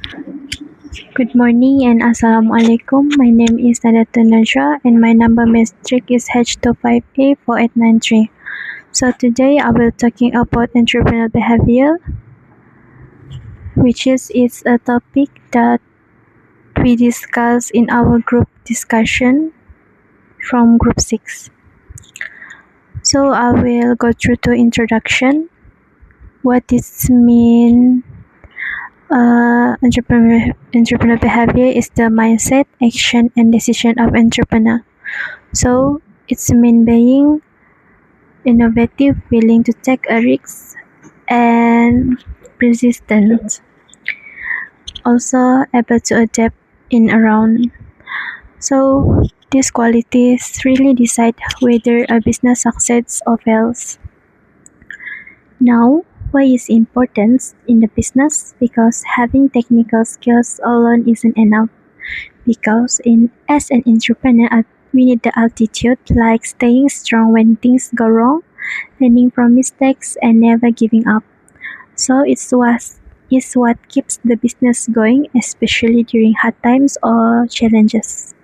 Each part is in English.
Good morning and Assalamualaikum. My name is Nadatun Najra and my number matric is H25A4893. So today I will talking about entrepreneurial behavior, which is a topic that we discuss in our group discussion from group 6. So I will go through the introduction. What this mean? Entrepreneurial behavior is the mindset, action, and decision of entrepreneur. So it's mean being innovative, willing to take a risk, and persistent. Also able to adapt in around. So these qualities really decide whether a business succeeds or fails. Now, why is important in the business? Because having technical skills alone isn't enough. Because as an entrepreneur, we need the altitude, like staying strong when things go wrong, learning from mistakes, and never giving up. So it's what keeps the business going, especially during hard times or challenges.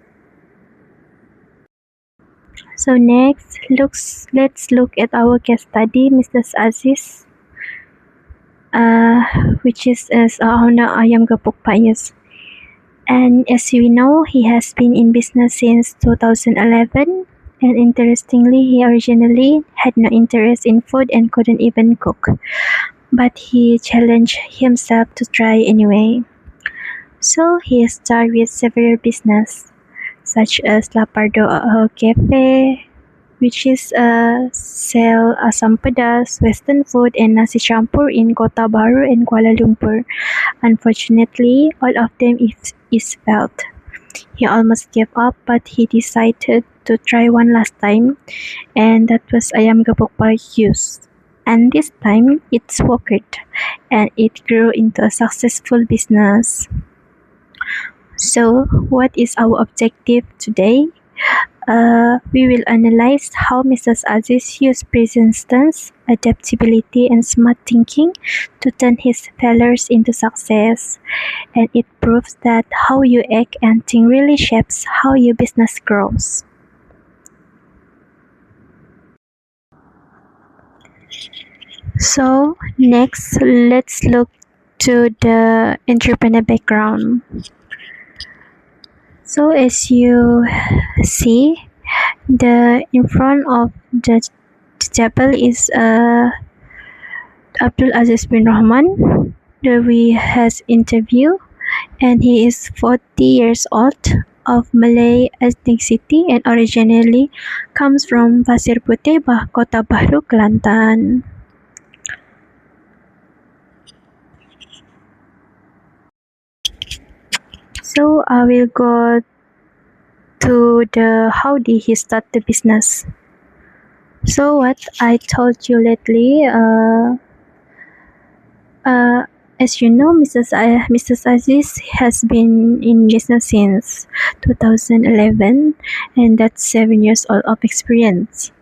So next, let's look at our case study, Mr. Aziz, which is as owner Ayam Gepuk Payas. And as we know, he has been in business since 2011. And interestingly, he originally had no interest in food and couldn't even cook. But he challenged himself to try anyway. So he started with several businesses, such as Lapardo Cafe, which is sell asam pedas, Western food, and nasi campur in Kota Baru and Kuala Lumpur. Unfortunately, all of them is failed. He almost gave up, but he decided to try one last time, and that was Ayam Gepuk Payus. And this time, it's worked, and it grew into a successful business. So, what is our objective today? We will analyze how Mrs. Aziz used persistence, adaptability, and smart thinking to turn his failures into success. And it proves that how you act and think really shapes how your business grows. So, next, let's look to the entrepreneur background. So, as you see, in front of the table is Abdul Aziz bin Rahman that we has interviewed, and he is 40 years old, of Malay ethnicity, and originally comes from Pasir Putih, Kota Baru, Kelantan. So I will go to the how did he start the business. So what I told you lately, as you know, Mrs. Aziz has been in business since 2011, and that's 7 years old of experience.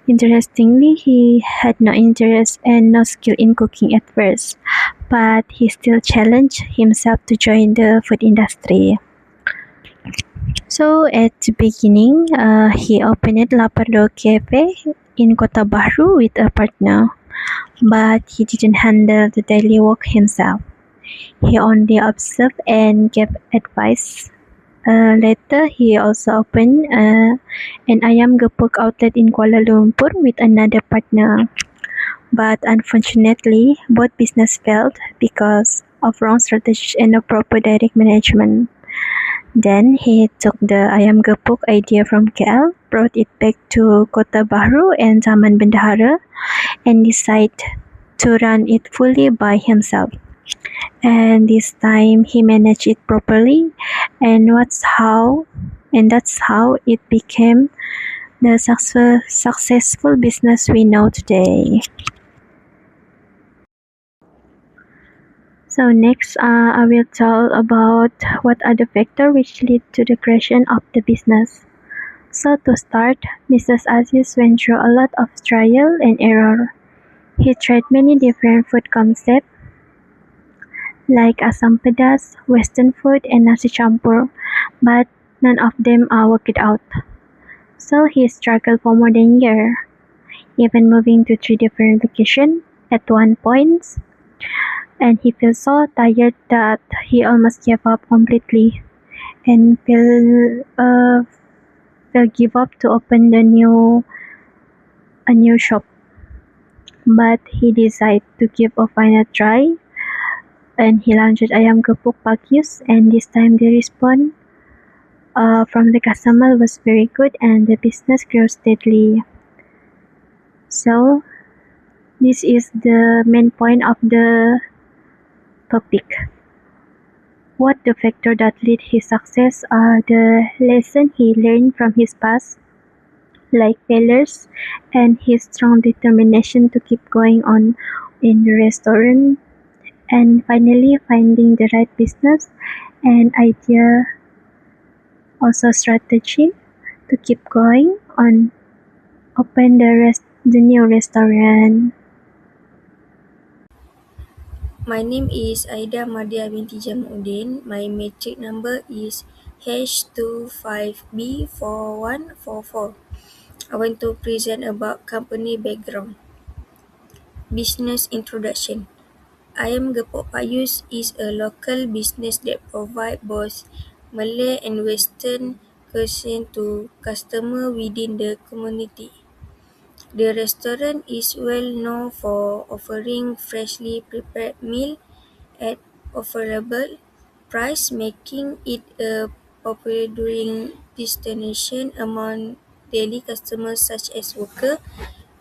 Interestingly, he had no interest and no skill in cooking at first, but he still challenged himself to join the food industry. So at the beginning, he opened Lapardo Cafe in Kota Baru with a partner, but he didn't handle the daily work himself. He only observed and gave advice. Later, he also opened an Ayam Gepuk outlet in Kuala Lumpur with another partner. But unfortunately, both business failed because of wrong strategy and no proper direct management. Then he took the Ayam Gepuk idea from KL, brought it back to Kota Baru and Taman Bendahara, and decided to run it fully by himself. And this time he managed it properly, and that's how it became the successful business we know today. So next, I will tell about what are the factors which lead to the creation of the business. So to start, Mrs. Aziz went through a lot of trial and error. He tried many different food concepts. like asam pedas, Western food, and nasi campur, but none of them worked out. So he struggled for more than a year, even moving to three different locations at one point, and he felt so tired that he almost gave up completely and will give up to open a new shop. But he decided to give a final try, and he launched ayam gepuk pakis, and this time the response from the customer was very good and the business grew steadily. So this is the main point of the topic. What the factor that lead his success are the lesson he learned from his past, like failures, and his strong determination to keep going on in the restaurant, and finally finding the right business and idea, also strategy to keep going on open the new restaurant. My name is Aida Madia binti Jamuddin. My matric number is H25B4144. I want to present about company background. Business introduction. Ayam Gepok Payus is a local business that provides both Malay and Western cuisine to customers within the community. The restaurant is well known for offering freshly prepared meals at affordable price, making it a popular destination among daily customers such as workers,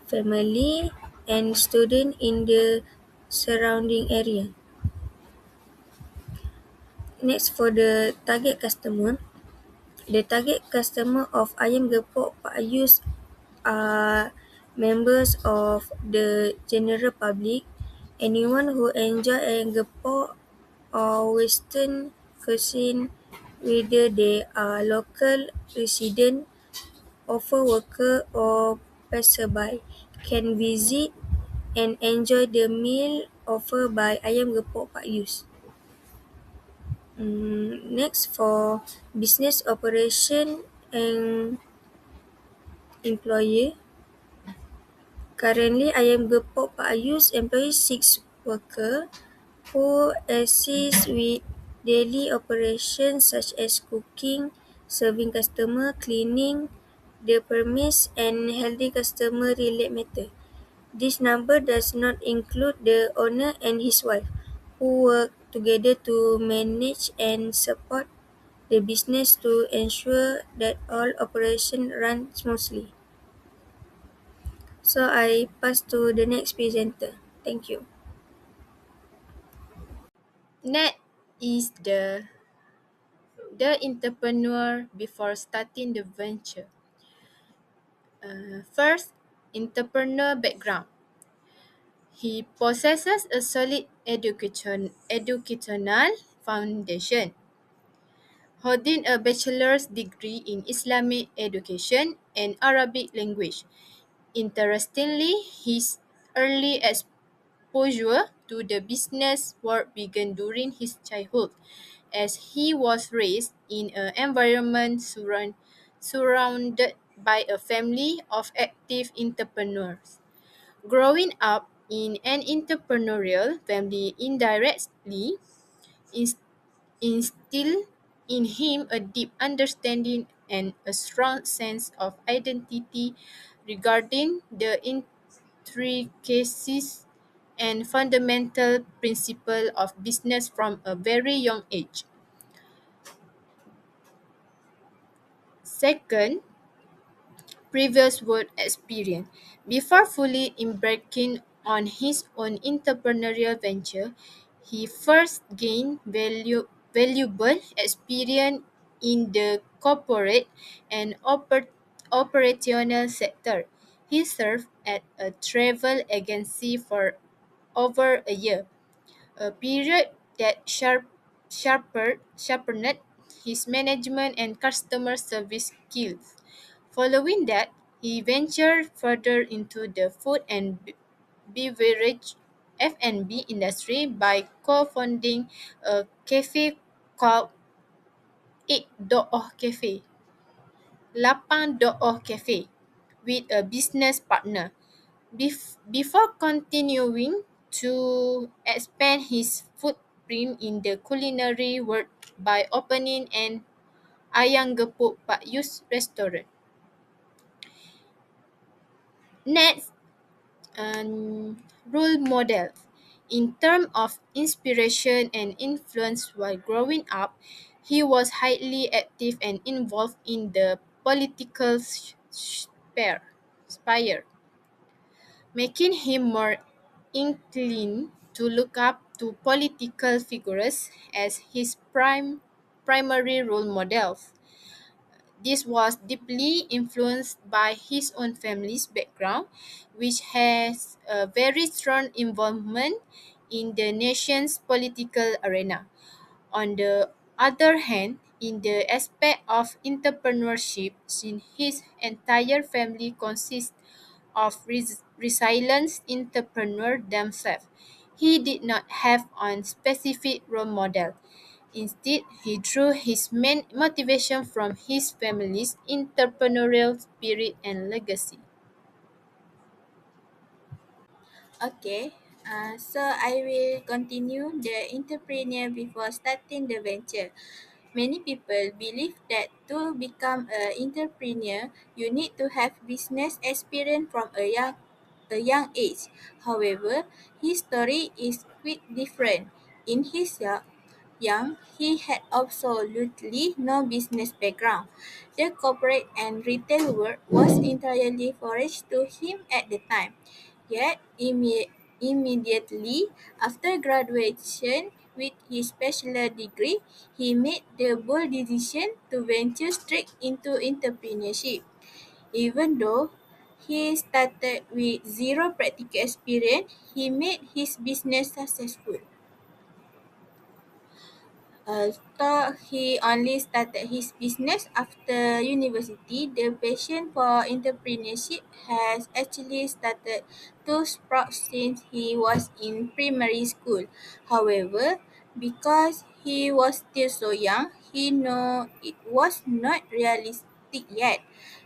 family, and students in the surrounding area. Next, for the target customer, the target customer of Ayam Gepok Pak Ayus are members of the general public, anyone who enjoy Ayam Gepok or Western cuisine, whether they are local resident, offer worker, or passerby, can visit and enjoy the meal offered by Ayam Gepok Pak Yus. Next, for business operation and employer. Currently, Ayam Gepok Pak Ayus employs 6 workers who assist with daily operations such as cooking, serving customer, cleaning the premise, and healthy customer related matter. This number does not include the owner and his wife, who work together to manage and support the business to ensure that all operations run smoothly. So I pass to the next presenter. Thank you. Nat is the entrepreneur before starting the venture. First, entrepreneur background. He possesses a solid educational foundation, holding a bachelor's degree in Islamic education and Arabic language. Interestingly, his early exposure to the business world began during his childhood, as he was raised in an environment surrounded by a family of active entrepreneurs. Growing up in an entrepreneurial family indirectly instilled in him a deep understanding and a strong sense of identity regarding the intricacies and fundamental principle of business from a very young age. Second, previous work experience. Before fully embarking on his own entrepreneurial venture, he first gained valuable experience in the corporate and operational sector. He served at a travel agency for over a year, a period that sharpened his management and customer service skills. Following that, he ventured further into the food and beverage F&B industry by co-founding a cafe called 8.0 Cafe, 8.0 Cafe with a business partner. Before continuing to expand his footprint in the culinary world by opening an Ayam Gepuk Pak Yus restaurant. Next, role models. In terms of inspiration and influence while growing up, he was highly active and involved in the political sphere, making him more inclined to look up to political figures as his primary role models. This was deeply influenced by his own family's background, which has a very strong involvement in the nation's political arena. On the other hand, in the aspect of entrepreneurship, since his entire family consists of resilient entrepreneurs themselves, he did not have a specific role model. Instead, he drew his main motivation from his family's entrepreneurial spirit and legacy. Okay, so I will continue the entrepreneur before starting the venture. Many people believe that to become an entrepreneur, you need to have business experience from a young age. However, his story is quite different. In his young, he had absolutely no business background. The corporate and retail world was entirely foreign to him at the time. Yet, immediately after graduation with his bachelor degree, he made the bold decision to venture straight into entrepreneurship. Even though he started with zero practical experience, he made his business successful. Though he only started his business after university, the passion for entrepreneurship has actually started to sprout since he was in primary school. However, because he was still so young, he knew it was not realistic yet.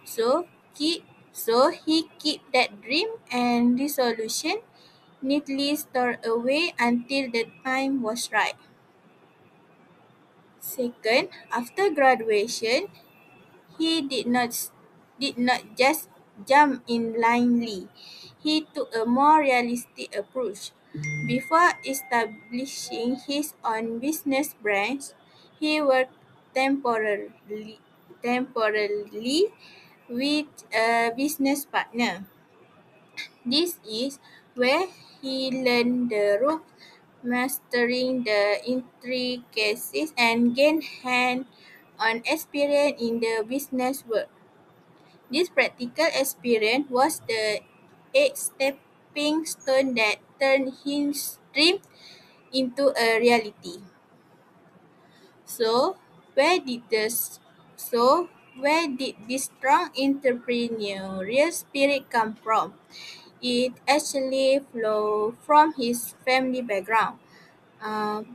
So he kept that dream and resolution neatly stored away until the time was right. Second, after graduation, he did not just jump in blindly. He took a more realistic approach. Before establishing his own business branch, he worked temporarily with a business partner. This is where he learned the ropes, mastering the intricacies, and gained hand-on experience in the business world. This practical experience was the eight stepping stone that turned his dream into a reality. So, where did this so where did this strong entrepreneurial spirit come from? It actually flowed from his family background.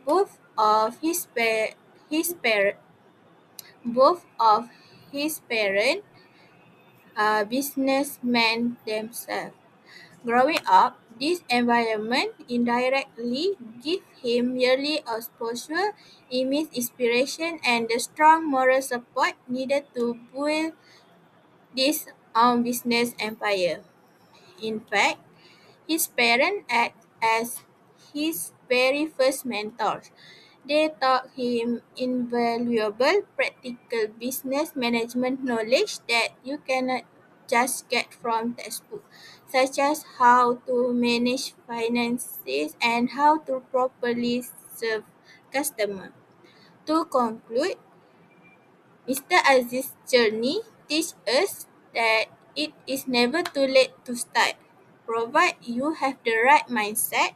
Both of his par- both of his parents are businessmen themselves. Growing up, this environment indirectly gave him yearly exposure, immense inspiration, and the strong moral support needed to build this own business empire. In fact, his parents act as his very first mentors. They taught him invaluable practical business management knowledge that you cannot just get from textbook, such as how to manage finances and how to properly serve customers. To conclude, Mr. Aziz's journey teaches us that it is never too late to start, provided you have the right mindset,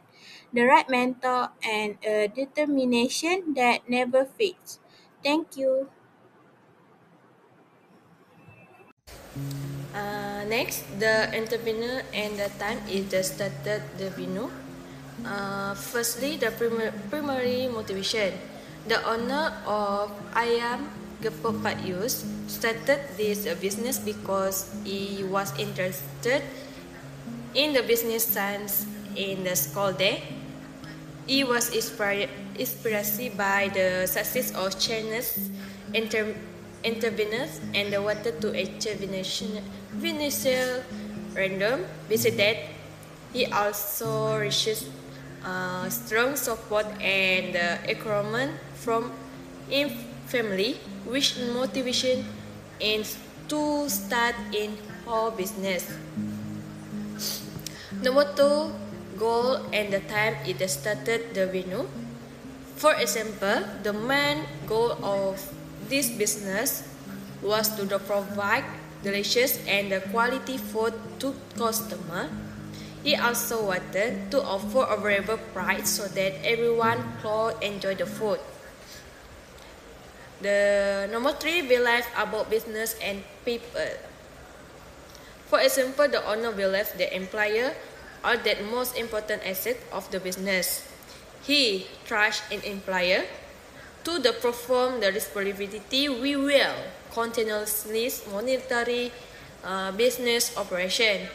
the right mentor, and a determination that never fades. Thank you. Next, the entrepreneur and the time is the started the Vino. Firstly, the primary motivation. The owner of Ayam Gepok Pak Yus started this business because he was interested in the business science in the school there. He was inspired by the success of Chinese inter- entrepreneurs and wanted to achieve financial random. Besides that, he also received strong support and encouragement from his family, which motivation him to start in whole business. Number two, goal and the time it started the venue. For example, the main goal of this business was to provide delicious and quality food to customer. He also wanted to offer a variable price so that everyone could enjoy the food. The number three, believe about business and people. For example, the owner believes the employer are the most important asset of the business. He trusts in employer to perform the responsibility we will continuously monitor business operation.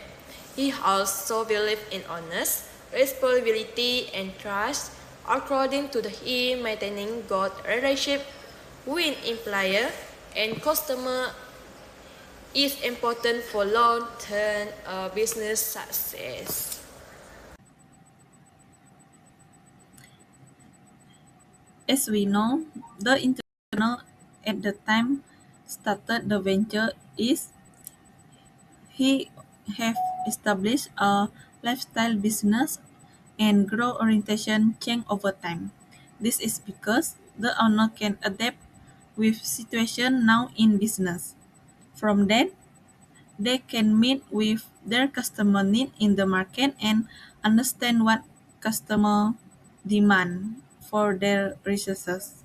He also believes in honest responsibility and trust according to him maintaining good relationship with employer and customer is important for long-term business success. As we know, the entrepreneur at the time started the venture is he have established a lifestyle business and grow orientation change over time. This is because the owner can adapt with situation now in business. From that, they can meet with their customer need in the market and understand what customer demand for their resources.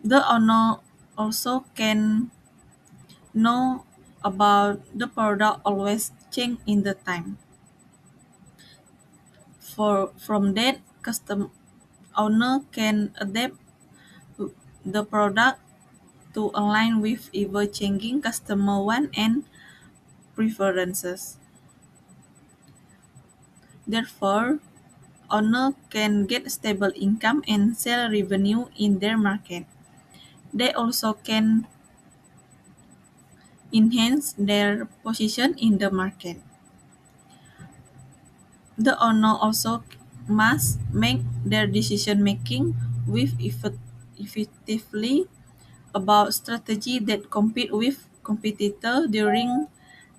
The owner also can know about the product always change in the time. From that, custom owner can adapt the product to align with ever changing customer want and preferences. Therefore, owner can get stable income and sell revenue in their market. They also can enhance their position in the market. The owner also must make their decision making with effectively about strategy that compete with competitor during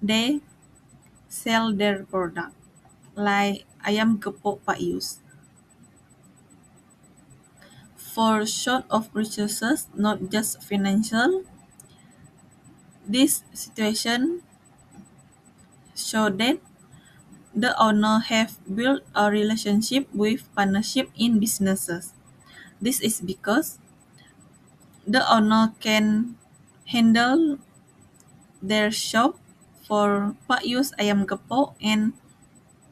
they sell their product. Like ayam gepok Pak Yus. For short of resources, not just financial, this situation show that the owner have built a relationship with partnership in businesses. This is because the owner can handle their shop for Pak Yus Ayam Gepok and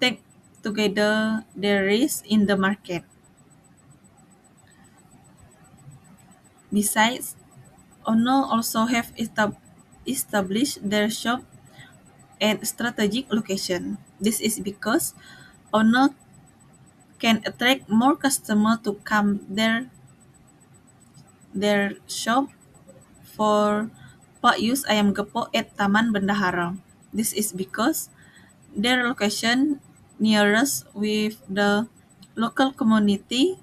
take together their risk in the market. Besides, owner also have established their shop at strategic location. This is because owner can attract more customer to come their shop for Pak Yus Ayam Gepok at Taman Bendahara. This is because their location nearest with the local community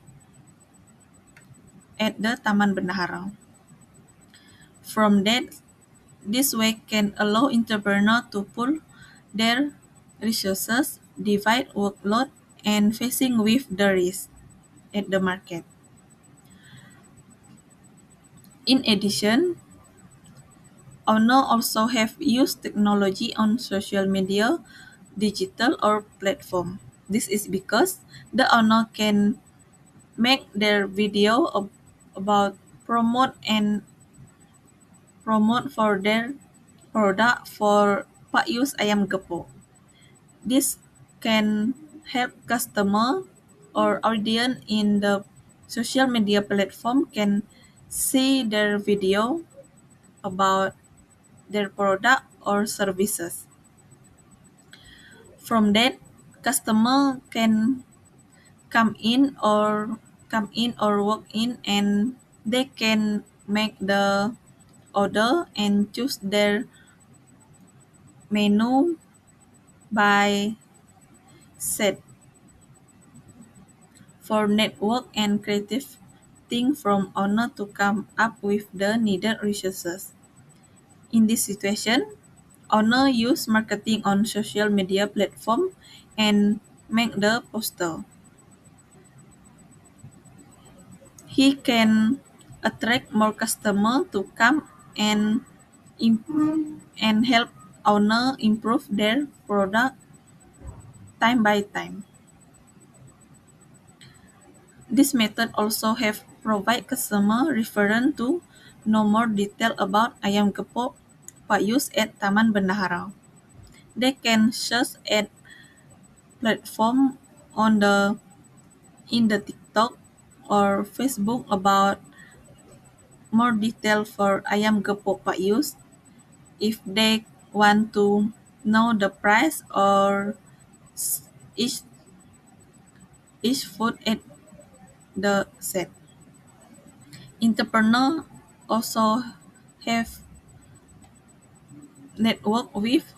at the Taman Bendahara. From that, this way can allow entrepreneur to pool their resources, divide workload, and facing with the risk at the market. In addition, owner also have used technology on social media, digital or platform. This is because the owner can make their video about promote for their product for Pak Yus Ayam Gepok. This can help customer or audience in the social media platform can see their video about their product or services. From that, customer can come in or walk in, and they can make the order and choose their menu by set for network and creative thing from owner to come up with the needed resources. In this situation, owner use marketing on social media platform and make the poster. He can attract more customer to come and help owner improve their product time by time. This method also have provide customer reference to know more detail about ayam gepok Pak Yus at Taman Bendahara. They can search at platform on the in the TikTok or Facebook about more detail for ayam gepok Pak Yus if they want to know the price or each food at the set. Entrepreneur also have network with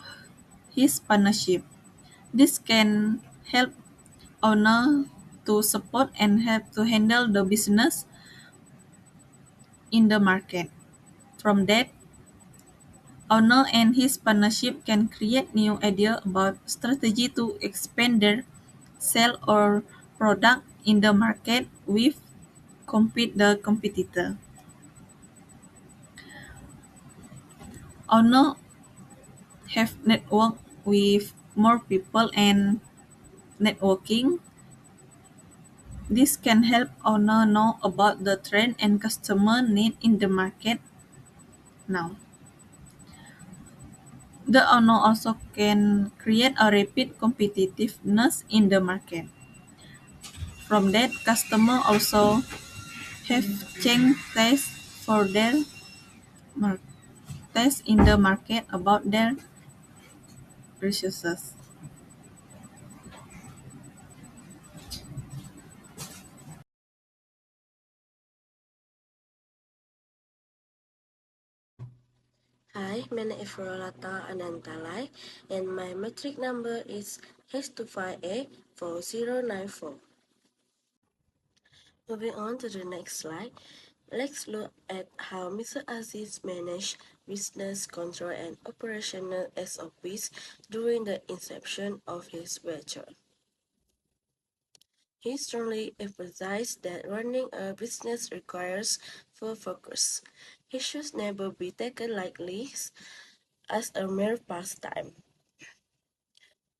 his partnership. This can help owner to support and help to handle the business in the market. From that, owner and his partnership can create new idea about strategy to expand their sell or product in the market with compete the competitor. Owner have network with more people and networking. This can help owner know about the trend and customer need in the market now. The owner also can create a rapid competitiveness in the market. From that, customer also have change taste for their mar- taste in the market about their resources. Hi, my name is Rolata Anantalai, and my metric number is H25A4094. Moving on to the next slide, let's look at how Mr. Aziz managed business control and operational SOPs during the inception of his venture. He strongly emphasized that running a business requires full focus. He should never be taken lightly as a mere pastime.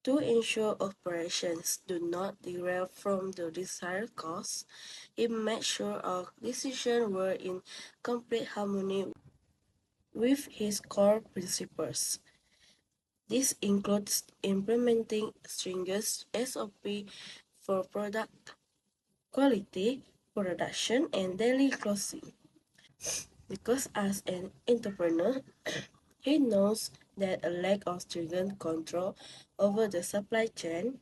To ensure operations do not derail from the desired course, he made sure our decisions were in complete harmony with his core principles. This includes implementing stringent SOP for product quality, production, and daily closing. Because as an entrepreneur, he knows that a lack of stringent control over the supply chain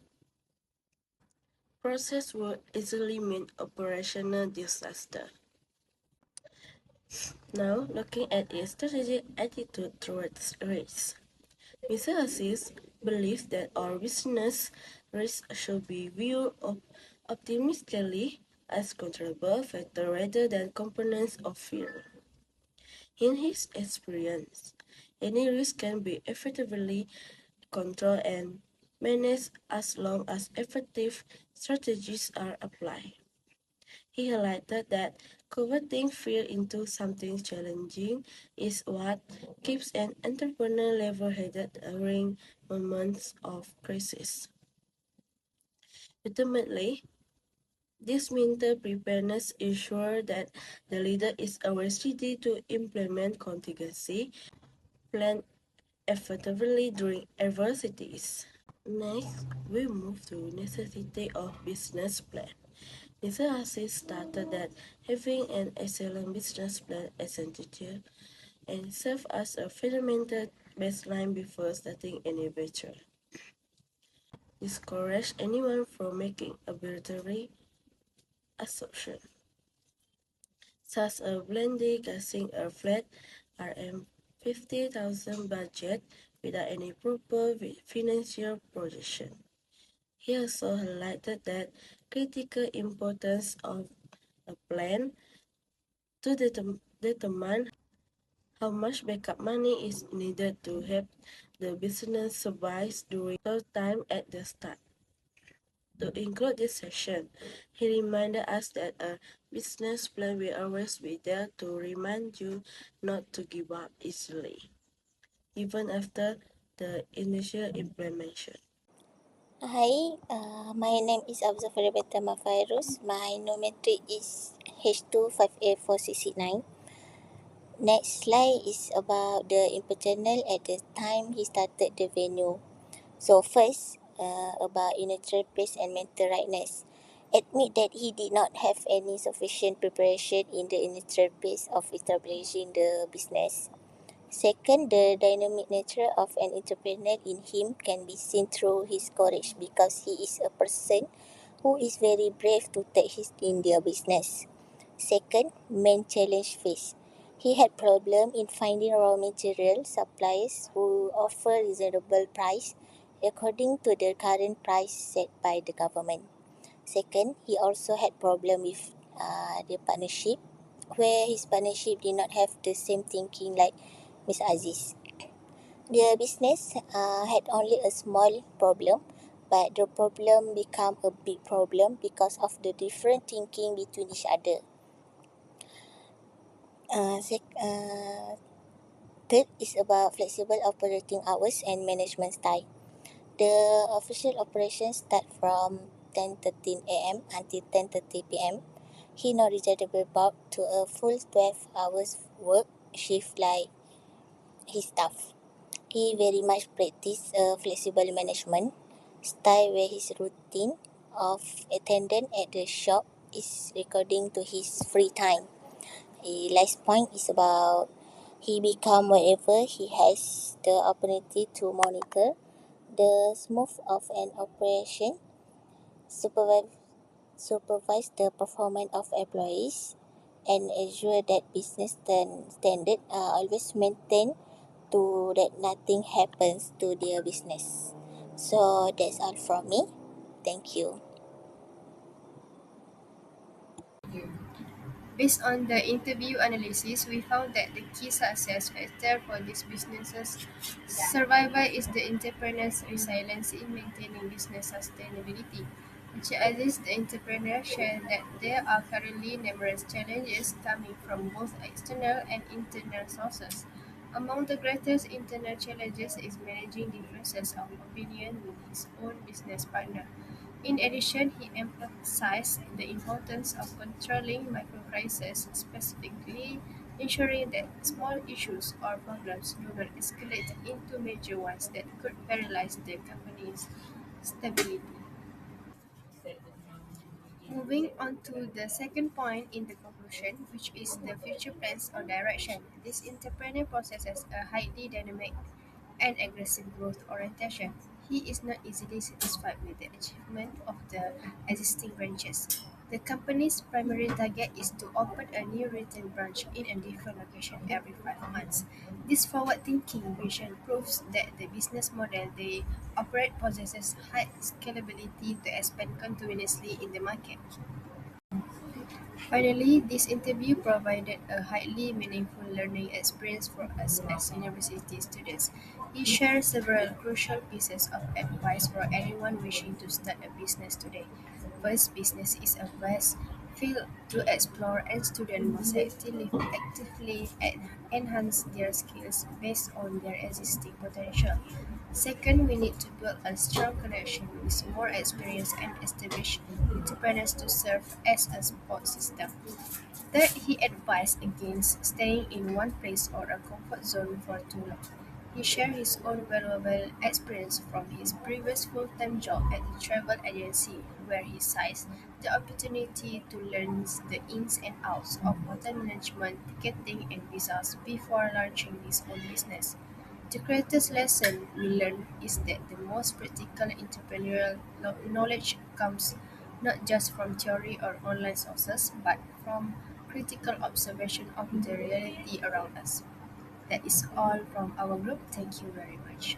process would easily mean operational disaster. Now, looking at his strategic attitude towards risks, Mr. Aziz believes that our business risks should be viewed optimistically as controllable factors rather than components of fear. In his experience, any risk can be effectively controlled and managed as long as effective strategies are applied. He highlighted that converting fear into something challenging is what keeps an entrepreneur level-headed during moments of crisis. Ultimately, this mental preparedness ensures that the leader is always ready to implement contingency plan effectively during adversities. Next, we move to necessity of business plan. Mr. Aziz stated that having an excellent business plan is essential and serve as a fundamental baseline before starting any venture. Discourage anyone from making arbitrary assumptions, such as blindly guessing a flat RM 50,000 budget without any proper financial projection. He also highlighted that critical importance of a plan to determine how much backup money is needed to help the business survive during tough time at the start. To include this session, he reminded us that a business plan will always be there to remind you not to give up easily, even after the initial implementation. Hi, my name is Abzafar Betama Fairuz. My nomenclature is H25A469. Next slide is about the internal at the time he started the venue. So first, about inner pace and mental rightness. Admit that he did not have any sufficient preparation in the initial pace of establishing the business. Second, the dynamic nature of an entrepreneur in him can be seen through his courage because he is a person who is very brave to take his in their business. Second, main challenge faced. He had problem in finding raw material suppliers who offer reasonable price according to the current price set by the government. Second, he also had problem with the partnership where his partnership did not have the same thinking like Miss Aziz. The business had only a small problem, but the problem became a big problem because of the different thinking between each other. Third is about flexible operating hours and management style. The official operations start from 10:13 a.m. until 10:30 p.m. He now reachable about to a full 12 hours work shift like his staff. He very much practice flexible management style where his routine of attendance at the shop is according to his free time. The last point is about he become wherever he has the opportunity to monitor the smooth of an operation, supervise, supervise the performance of employees, and ensure that business standards are always maintained to that nothing happens to their business. So that's all from me. Thank you. Based on the interview analysis, we found that the key success factor for these businesses' survival is the entrepreneur's resilience in maintaining business sustainability. Which Aziz, the entrepreneur, shared that there are currently numerous challenges coming from both external and internal sources. Among the greatest internal challenges is managing differences of opinion with his own business partner. In addition, he emphasized the importance of controlling microcrises, specifically ensuring that small issues or problems do not escalate into major ones that could paralyze the company's stability. Moving on to the second point in the conclusion, which is the future plans or direction. This entrepreneur possesses a highly dynamic and aggressive growth orientation. He is not easily satisfied with the achievement of the existing branches. The company's primary target is to open a new retail branch in a different location every 5 months. This forward-thinking vision proves that the business model they operate possesses high scalability to expand continuously in the market. Finally, this interview provided a highly meaningful learning experience for us as university students. He shared several crucial pieces of advice for anyone wishing to start a business today. First, business is a vast field to explore, and students must actively enhance their skills based on their existing potential. Second, we need to build a strong connection with more experienced and established entrepreneurs to serve as a support system. Third, he advised against staying in one place or a comfort zone for too long. He shared his own valuable experience from his previous full-time job at a travel agency, where he seized the opportunity to learn the ins and outs of hotel management, ticketing, and visas before launching his own business. The greatest lesson we learn is that the most practical entrepreneurial knowledge comes not just from theory or online sources, but from critical observation of the reality around us. That is all from our group. Thank you very much.